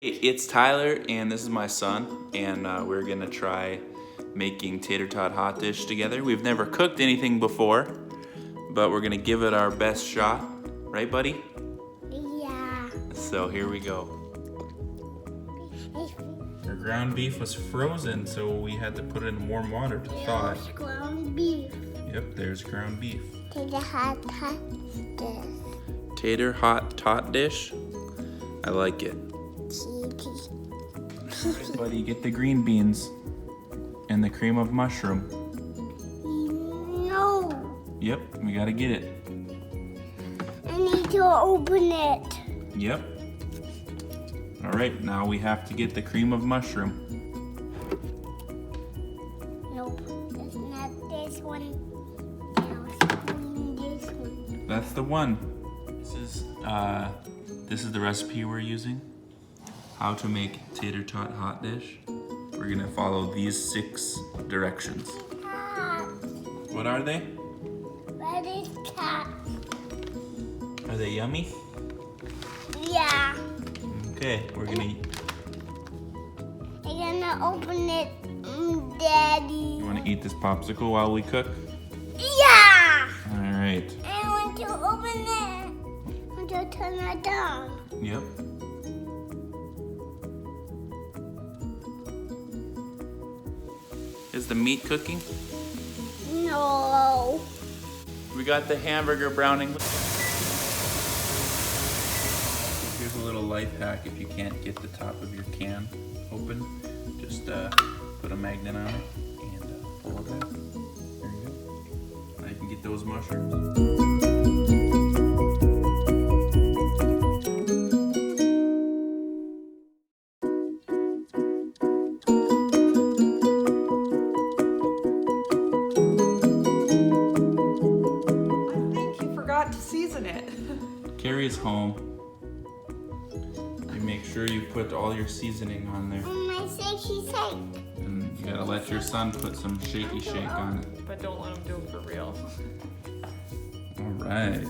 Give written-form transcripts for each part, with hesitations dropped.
It's Tyler and this is my son, and we're gonna try making Tatertot Hot-Dish together. We've never cooked anything before, but we're gonna give it our best shot. Right, buddy? Yeah. So here we go. Our ground beef was frozen, so we had to put it in warm water to thaw it. There's ground beef. Yep, there's ground beef. Tater Hot-Dish. Tater Hot-Dish. I like it. Right, buddy, get the green beans and the cream of mushroom. No. Yep, we gotta get it. I need to open it. Yep. All right, now we have to get the cream of mushroom. Nope, that's not this one. Now it's this one. That's the one. This is the recipe we're using. How to make Tatertot Hot-Dish. We're gonna follow these 6 directions. What are they? Red is cat. Are they yummy? Yeah. Okay, I'm gonna open it, Daddy. You wanna eat this popsicle while we cook? Yeah! All right. I want to open it. I want to turn it down. Yep. Is the meat cooking? No. We got the hamburger browning. Here's a little life hack if you can't get the top of your can open. Just put a magnet on it and pull it out. There you go. Now you can get those mushrooms. To season it. Carrie's home. You make sure you put all your seasoning on there. I say she's safe. And you gotta let your son put some shaky shake on it. But don't let him do it for real. Alright.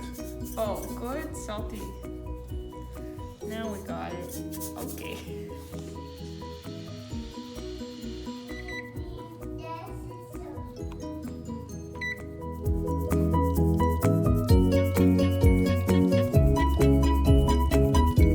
Oh, good, salty. Now we got it. Okay.